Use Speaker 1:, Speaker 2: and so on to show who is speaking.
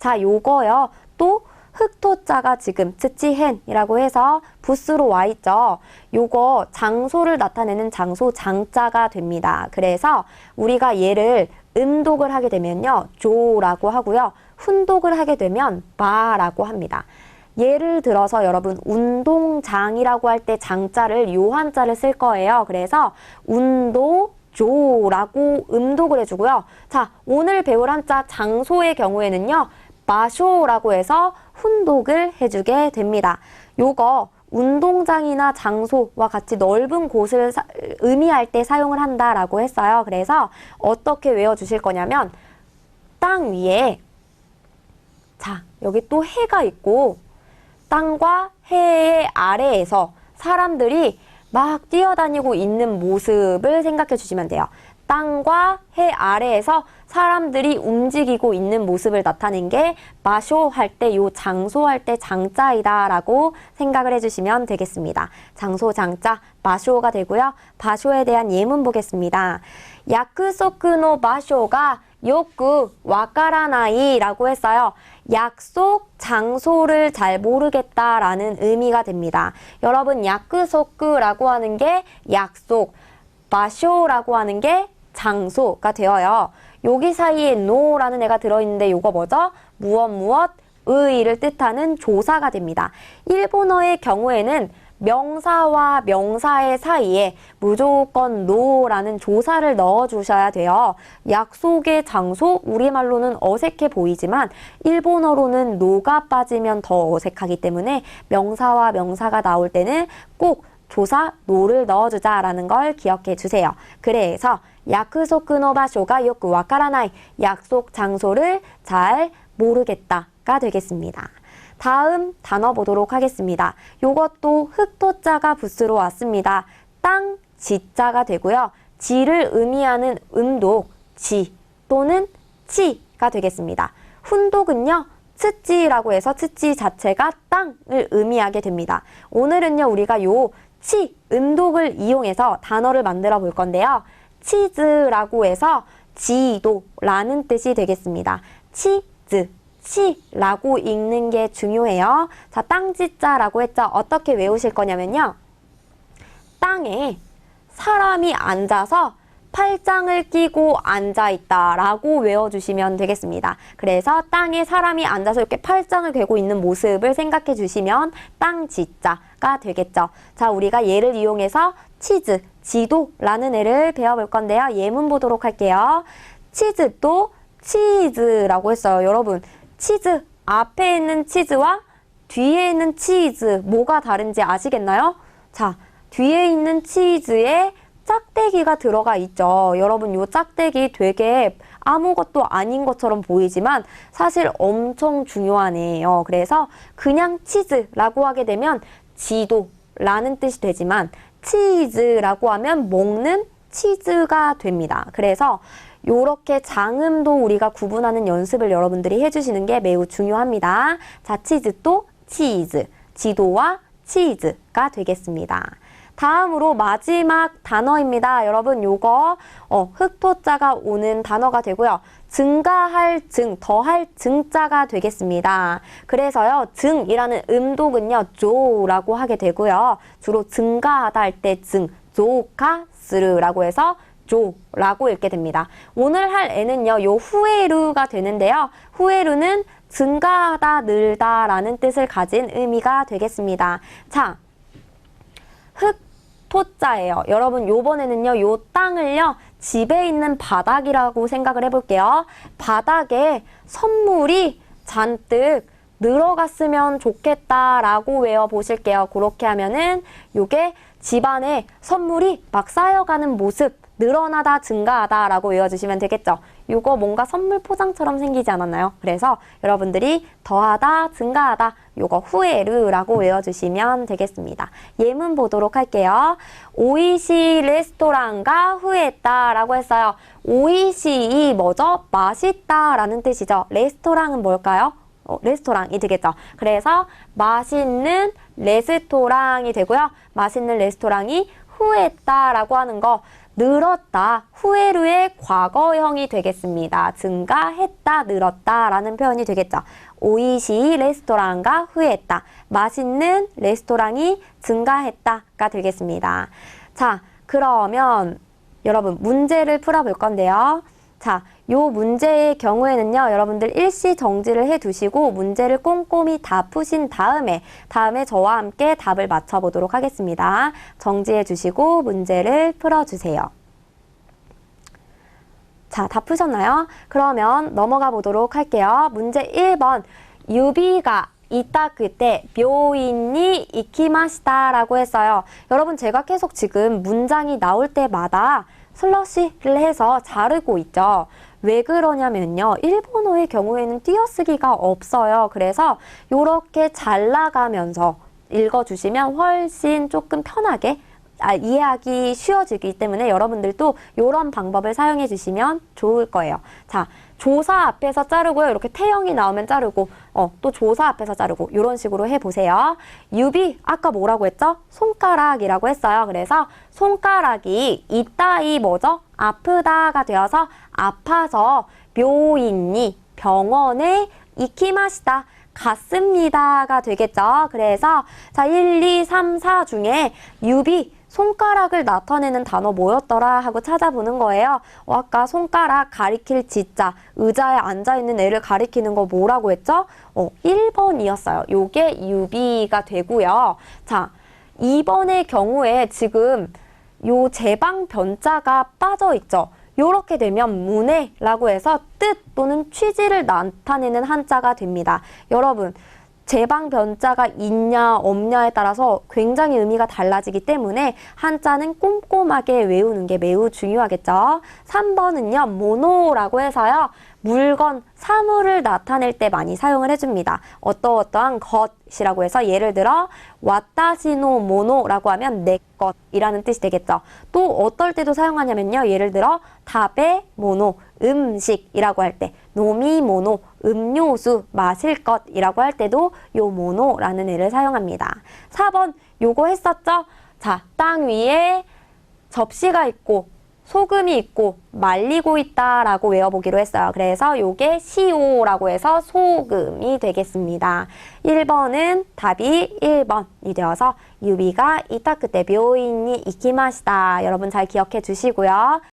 Speaker 1: 자, 요거요. 또 흑토자가 지금 츠치헨이라고 해서 부스로 와 있죠. 요거 장소를 나타내는 장소 장자가 됩니다. 그래서 우리가 얘를 음독을 하게 되면요. 조라고 하고요. 훈독을 하게 되면 바라고 합니다. 예를 들어서 여러분 운동장이라고 할 때 장자를 요 한자를 쓸 거예요. 그래서 운도조라고 음독을 해주고요. 자, 오늘 배울 한자 장소의 경우에는요. 마쇼라고 해서 훈독을 해주게 됩니다. 요거 운동장이나 장소와 같이 넓은 곳을 의미할 때 사용을 한다라고 했어요. 그래서 어떻게 외워주실 거냐면 땅 위에 자, 여기 또 해가 있고 땅과 해의 아래에서 사람들이 막 뛰어다니고 있는 모습을 생각해 주시면 돼요. 땅과 해 아래에서 사람들이 움직이고 있는 모습을 나타낸 게 마쇼 할 때, 요 장소 할 때 장자이다 라고 생각을 해주시면 되겠습니다. 장소 장자 마쇼가 되고요. 바쇼에 대한 예문 보겠습니다. 야쿠소쿠노 마쇼가 요쿠 와카라나이 라고 했어요. 약속 장소를 잘 모르겠다라는 의미가 됩니다. 여러분 야쿠소쿠라고 하는 게 약속, 마쇼라고 하는 게 장소가 되어요. 여기 사이에 노라는 애가 들어있는데 요거 뭐죠? 무엇 의를 뜻하는 조사가 됩니다. 일본어의 경우에는 명사와 명사의 사이에 무조건 노라는 조사를 넣어주셔야 돼요. 약속의 장소, 우리말로는 어색해 보이지만 일본어로는 노가 빠지면 더 어색하기 때문에 명사와 명사가 나올 때는 꼭 조사 노를 넣어주자라는 걸 기억해 주세요. 그래서 야쿠소쿠노 바쇼가 요쿠 와카라나이, 약속 장소를 잘 모르겠다가 되겠습니다. 다음 단어 보도록 하겠습니다. 요것도 흑토자가 부스로 왔습니다. 땅, 지자가 되고요. 지를 의미하는 음독, 지 또는 치가 되겠습니다. 훈독은요. 츠찌라고 해서 츠찌 자체가 땅을 의미하게 됩니다. 오늘은요. 우리가 요 치, 음독을 이용해서 단어를 만들어 볼 건데요. 치즈라고 해서 지도라는 뜻이 되겠습니다. 치즈, 치라고 읽는 게 중요해요. 자, 땅지자라고 했죠. 어떻게 외우실 거냐면요. 땅에 사람이 앉아서 팔짱을 끼고 앉아있다라고 외워주시면 되겠습니다. 그래서 땅에 사람이 앉아서 이렇게 팔짱을 괴고 있는 모습을 생각해 주시면 땅지자가 되겠죠. 자, 우리가 얘를 이용해서 치즈, 지도라는 애를 배워볼 건데요. 예문 보도록 할게요. 치즈도 치즈라고 했어요. 여러분, 치즈 앞에 있는 치즈와 뒤에 있는 치즈 뭐가 다른지 아시겠나요? 자, 뒤에 있는 치즈에 짝대기가 들어가 있죠. 여러분, 요 짝대기 되게 아무것도 아닌 것처럼 보이지만 사실 엄청 중요한 애예요. 그래서 그냥 치즈라고 하게 되면 지도라는 뜻이 되지만 치즈라고 하면 먹는 치즈가 됩니다. 그래서 요렇게 장음도 우리가 구분하는 연습을 여러분들이 해주시는 게 매우 중요합니다. 자, 치즈도 치즈, 지도와 치즈가 되겠습니다. 다음으로 마지막 단어입니다. 여러분 요거 흑토자가 오는 단어가 되고요. 증가할 증, 더할 증자가 되겠습니다. 그래서요. 증이라는 음독은요. 조라고 하게 되고요. 주로 증가하다 할 때 증, 조카스르라고 해서 조라고 읽게 됩니다. 오늘 할 애는요. 요 후에루가 되는데요. 후에루는 증가하다, 늘다 라는 뜻을 가진 의미가 되겠습니다. 자, 흑토자예요. 여러분 요번에는요. 요 땅을요. 집에 있는 바닥이라고 생각을 해볼게요. 바닥에 선물이 잔뜩 늘어갔으면 좋겠다라고 외워보실게요. 그렇게 하면은 요게 집안에 선물이 막 쌓여가는 모습, 늘어나다, 증가하다 라고 외워주시면 되겠죠. 요거 뭔가 선물 포장처럼 생기지 않았나요? 그래서 여러분들이 더하다, 증가하다 요거 후에르라고 외워주시면 되겠습니다. 예문 보도록 할게요. 오이시 레스토랑가 후했다 라고 했어요. 오이시 뭐죠? 맛있다 라는 뜻이죠. 레스토랑은 뭘까요? 레스토랑이 되겠죠. 그래서 맛있는 레스토랑이 되고요. 맛있는 레스토랑이 후했다 라고 하는 거 늘었다, 후에루의 과거형이 되겠습니다. 증가했다, 늘었다 라는 표현이 되겠죠. 오이시 레스토랑가 후회했다. 맛있는 레스토랑이 증가했다가 되겠습니다. 자, 그러면 여러분 문제를 풀어볼 건데요. 자, 요 문제의 경우에는요, 여러분들 일시 정지를 해두시고 문제를 꼼꼼히 다 푸신 다음에 저와 함께 답을 맞춰보도록 하겠습니다. 정지해 주시고 문제를 풀어주세요. 자, 다 푸셨나요? 그러면 넘어가 보도록 할게요. 문제 1번, 유비가 이따 그때 묘인이 이키마시다 라고 했어요. 여러분, 제가 계속 지금 문장이 나올 때마다 슬러시를 해서 자르고 있죠. 왜 그러냐면요, 일본어의 경우에는 띄어쓰기가 없어요. 그래서 이렇게 잘라가면서 읽어주시면 훨씬 조금 편하게 이해하기 쉬워지기 때문에 여러분들도 이런 방법을 사용해 주시면 좋을 거예요. 자, 조사 앞에서 자르고요. 이렇게 태형이 나오면 자르고, 또 조사 앞에서 자르고, 이런 식으로 해보세요. 유비, 아까 뭐라고 했죠? 손가락이라고 했어요. 그래서 손가락이 이따이 뭐죠? 아프다가 되어서 아파서 묘인이 병원에 이키마시다. 갔습니다가 되겠죠. 그래서 자, 1, 2, 3, 4 중에 유비, 손가락을 나타내는 단어 뭐였더라 하고 찾아보는 거예요. 아까 손가락 가리킬 지자, 의자에 앉아있는 애를 가리키는 거 뭐라고 했죠? 1번이었어요. 요게 유비가 되고요. 자, 2번의 경우에 지금 요 제방 변자가 빠져 있죠. 요렇게 되면 문해라고 해서 뜻 또는 취지를 나타내는 한자가 됩니다. 여러분, 제방 변자가 있냐 없냐에 따라서 굉장히 의미가 달라지기 때문에 한자는 꼼꼼하게 외우는 게 매우 중요하겠죠. 3번은요, 모노라고 해서요, 물건, 사물을 나타낼 때 많이 사용을 해줍니다. 어떠어떠한 것이라고 해서 예를 들어 와타시노 모노라고 하면 내 것이라는 뜻이 되겠죠. 또 어떨 때도 사용하냐면요, 예를 들어 다베 모노, 음식이라고 할 때, 노미 모노, 음료수, 마실 것이라고 할 때도 요 모노라는 애를 사용합니다. 4번 요거 했었죠? 자, 땅 위에 접시가 있고 소금이 있고 말리고 있다라고 외워보기로 했어요. 그래서 요게 시오라고 해서 소금이 되겠습니다. 1번은 답이 1번이 되어서 유비가 이따 그때 묘인이 이키마시다. 여러분 잘 기억해 주시고요.